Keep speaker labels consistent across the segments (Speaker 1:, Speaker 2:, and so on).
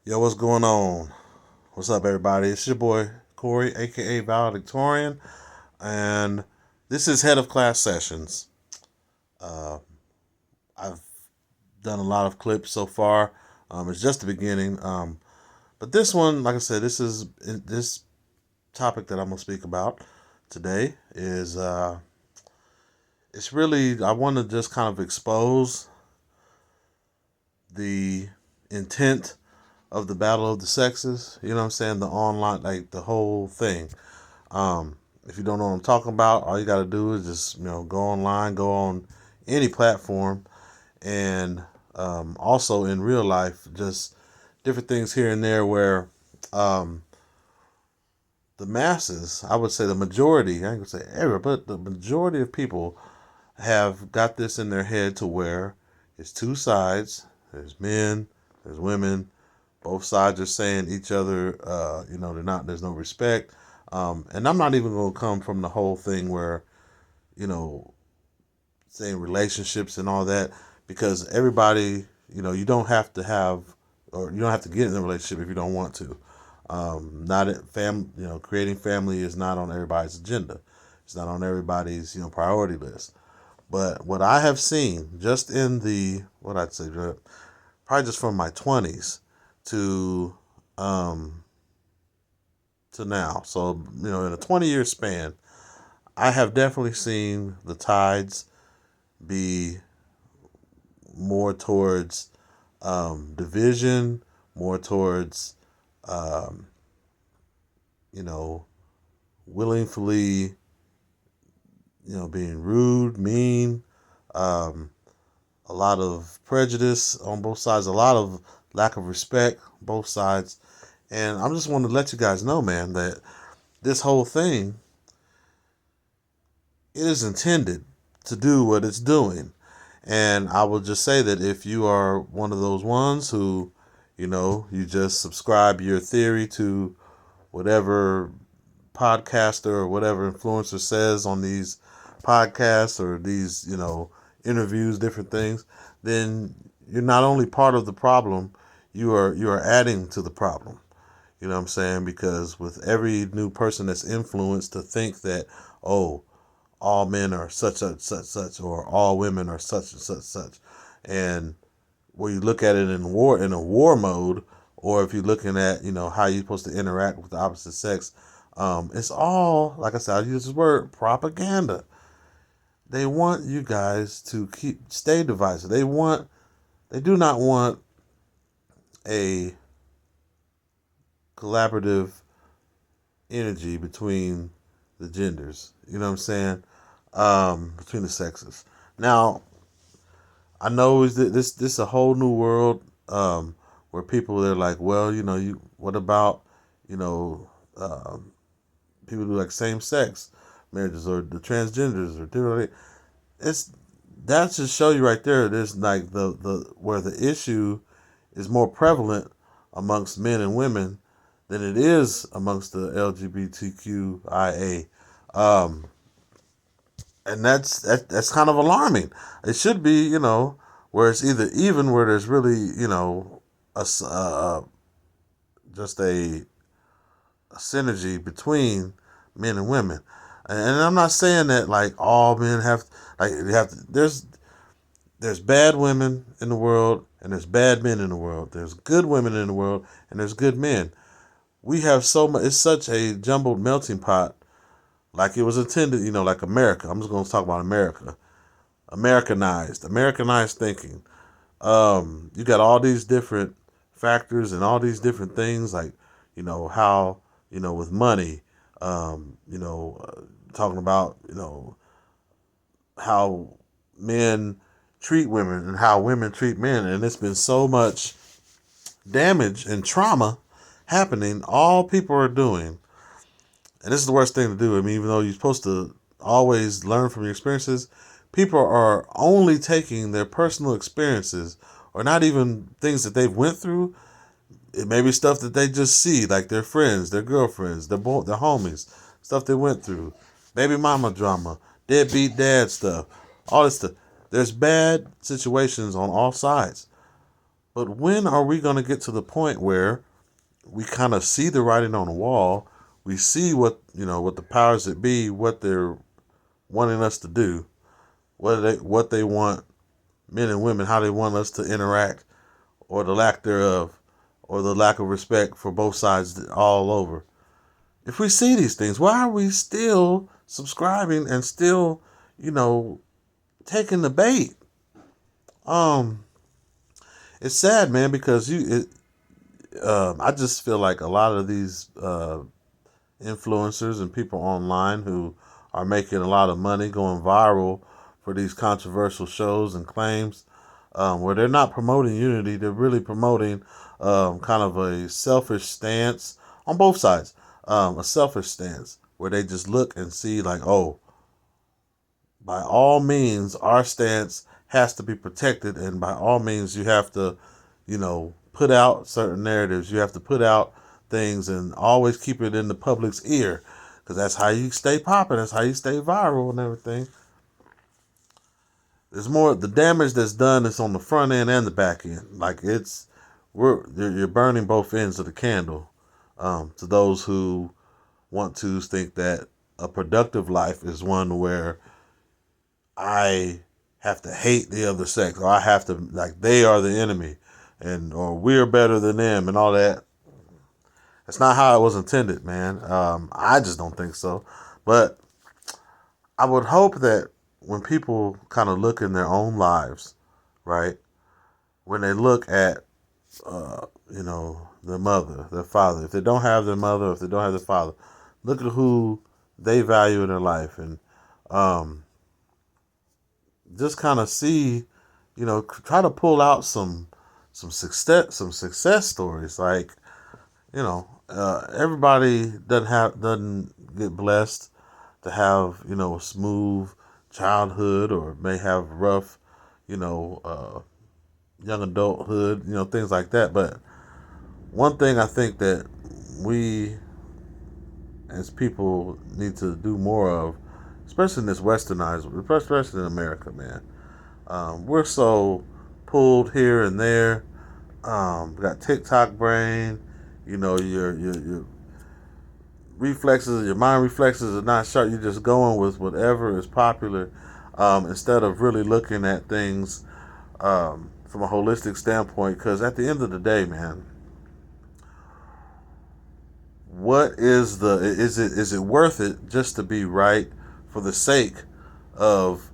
Speaker 1: Yo, what's going on? What's up, everybody? It's your boy Corey, aka Valedictorian, and this is Head of Class Sessions. Uh, I've done a lot of clips so far. It's just the beginning, but this one, like I said, this topic that I'm gonna speak about today is it's really I want to just kind of expose the intent of the battle of the sexes. You know what I'm saying? The online, like the whole thing. If you don't know what I'm talking about, all you got to do is just go online, go on any platform, and also in real life, just different things here and there where um, the masses, I would say the majority, I ain't gonna say every, but the majority of people have got this in their head to where it's two sides. There's men, there's women. Both sides are saying each other, they're not. There's no respect. And I'm not even going to come from the whole thing where, you know, saying relationships and all that, because everybody, you don't have to have, or you don't have to get in a relationship if you don't want to. Not creating family is not on everybody's agenda. It's not on everybody's, priority list. But what I have seen just in what I'd say, probably just from my 20s to, um, to now. So, in a 20-year span, I have definitely seen the tides be more towards division, more towards, um, you know, willingly, being rude, mean, um, a lot of prejudice on both sides, a lot of lack of respect on both sides. And I just want to let you guys know, man, that this whole thing, it is intended to do what it's doing. And I will just say that if you are one of those ones who, you just subscribe your theory to whatever podcaster or whatever influencer says on these podcasts or these, interviews, different things, then you're not only part of the problem, you are adding to the problem. You know what I'm saying? Because with every new person that's influenced to think that, oh, all men are such, or all women are such and such. And where you look at it in a war mode, or if you're looking at, how you're supposed to interact with the opposite sex, it's all, like I said, I use this word, propaganda. They want you guys to stay divisive. They do not want a collaborative energy between the genders. You know what I'm saying? Between the sexes. Now, I know this is a whole new world, where people are like, well, you what about, you know um, people who like same sex marriages or the transgenders or different. It's that should show you right there. There's like the where the issue is more prevalent amongst men and women than it is amongst the LGBTQIA. Um, and that's kind of alarming. It should be, where it's either even where there's really, just a synergy between men and women. And I'm not saying that like all men have, like they have to, there's bad women in the world and there's bad men in the world. There's good women in the world and there's good men. We have so much. It's such a jumbled melting pot, like it was intended. Like America. I'm just going to talk about America. Americanized thinking. You got all these different factors and all these different things, like how with money, talking about how men treat women and how women treat men, and it's been so much damage and trauma happening. All people are doing, and this is the worst thing to do. I mean, even though you're supposed to always learn from your experiences, people are only taking their personal experiences, or not even things that they've went through. It may be stuff that they just see, like their friends, their girlfriends, their homies, stuff they went through, baby mama drama, deadbeat dad stuff, all this stuff. There's bad situations on all sides, But when are we going to get to the point where we kind of see the writing on the wall? We see what the powers that be, what they're wanting us to do, what they want men and women, how they want us to interact, or the lack thereof, or the lack of respect for both sides all over. If we see these things, why are we still subscribing and still, you know, taking the bait? Um, it's sad, man, because I just feel like a lot of these influencers and people online who are making a lot of money going viral for these controversial shows and claims, where they're not promoting unity, they're really promoting kind of a selfish stance on both sides. A selfish stance where they just look and see, like, oh, by all means, our stance has to be protected, and by all means, you have to, put out certain narratives. You have to put out things and always keep it in the public's ear, because that's how you stay popping. That's how you stay viral and everything. There's more. The damage that's done is on the front end and the back end. Like you're burning both ends of the candle. To those who want to think that a productive life is one where I have to hate the other sex, or I have to, like, they are the enemy, or we're better than them, and all that. That's not how it was intended, man. I just don't think so. But I would hope that when people kind of look in their own lives, right, when they look at, their mother, their father, if they don't have their mother, if they don't have their father, look at who they value in their life, and just kind of see, try to pull out some success stories. Like, everybody doesn't get blessed to have a smooth childhood, or may have rough, young adulthood, things like that. But one thing I think that we as people need to do more of, especially in this westernized, especially in America, man. We're so pulled here and there. We got TikTok brain. Your reflexes, your mind reflexes are not sharp. You're just going with whatever is popular, instead of really looking at things from a holistic standpoint. Because at the end of the day, man, what is it worth it just to be right for the sake of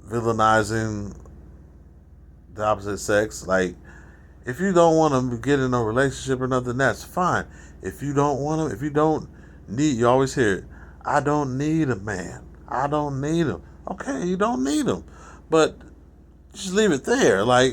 Speaker 1: villainizing the opposite sex? Like, if you don't want to get in a relationship or nothing, that's fine. If you don't want to, if you don't need, you always hear it, I don't need a man. I don't need him. Okay, you don't need him. But just leave it there. Like,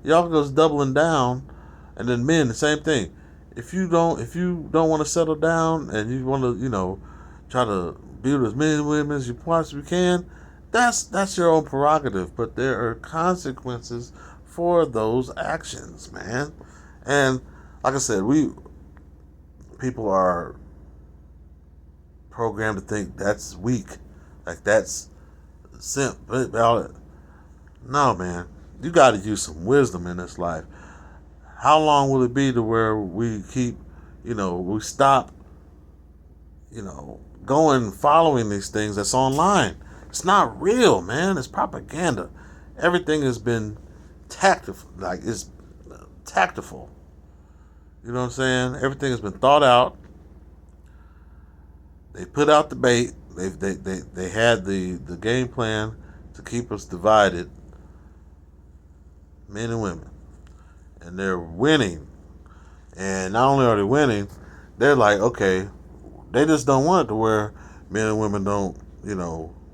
Speaker 1: y'all goes doubling down. And then men, the same thing. If you don't want to settle down, and you want to, try to be with as many women as you possibly can, that's your own prerogative. But there are consequences for those actions, man. And like I said, people are programmed to think that's weak, like that's simp. No, man, you got to use some wisdom in this life. How long will it be to where we keep, we stop, going following these things that's online? It's not real, man. It's propaganda. Everything has been tactful, like, it's tactful. You know what I'm saying? Everything has been thought out. They put out the bait. They had the game plan to keep us divided, men and women, and they're winning. And not only are they winning, they're like, okay, they just don't want it to where men and women don't,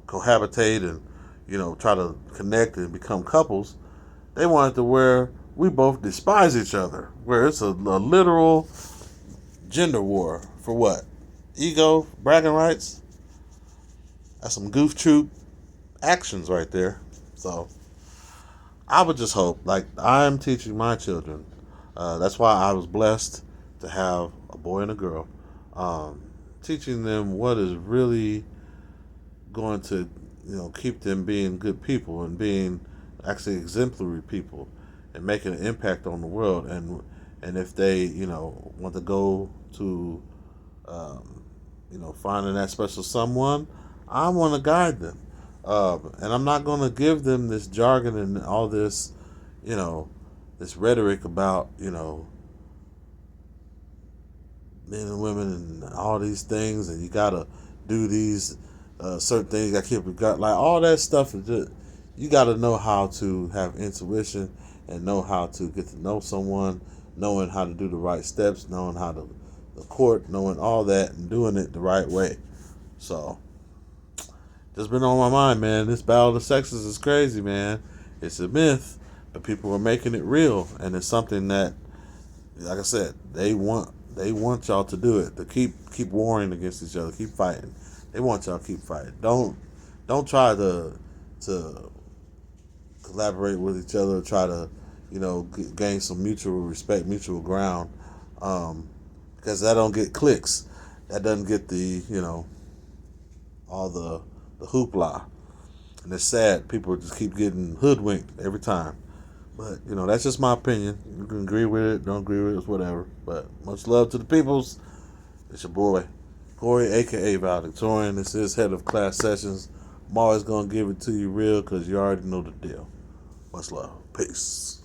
Speaker 1: cohabitate and, try to connect and become couples. They want it to where we both despise each other, where it's a literal gender war for what? Ego, bragging rights. That's some goof troop actions right there. So I would just hope, like, I'm teaching my children. That's why I was blessed to have a boy and a girl. Teaching them what is really going to, keep them being good people and being actually exemplary people. and making an impact on the world. And if they, want to go to, finding that special someone, I want to guide them. And I'm not going to give them this jargon and all this, you know, this rhetoric about, men and women and all these things, and you gotta do these certain things. You gotta keep your gut, like all that stuff. Is just, you gotta know how to have intuition and know how to get to know someone, knowing how to do the right steps, knowing how to the court, knowing all that, and doing it the right way. So, just been on my mind, man. This battle of the sexes is crazy, man. It's a myth, but people are making it real, and it's something that, like I said, they want y'all to do it. To keep warring against each other, keep fighting. They want y'all to keep fighting. Don't try to collaborate with each other. Try to gain some mutual respect, mutual ground, because that don't get clicks. That doesn't get the all the hoopla. And it's sad. People just keep getting hoodwinked every time. But, that's just my opinion. You can agree with it, don't agree with it, it's whatever. But much love to the peoples. It's your boy, Corey, a.k.a. Valedictorian. This is Head of Class Sessions. I'm always going to give it to you real because you already know the deal. Much love. Peace.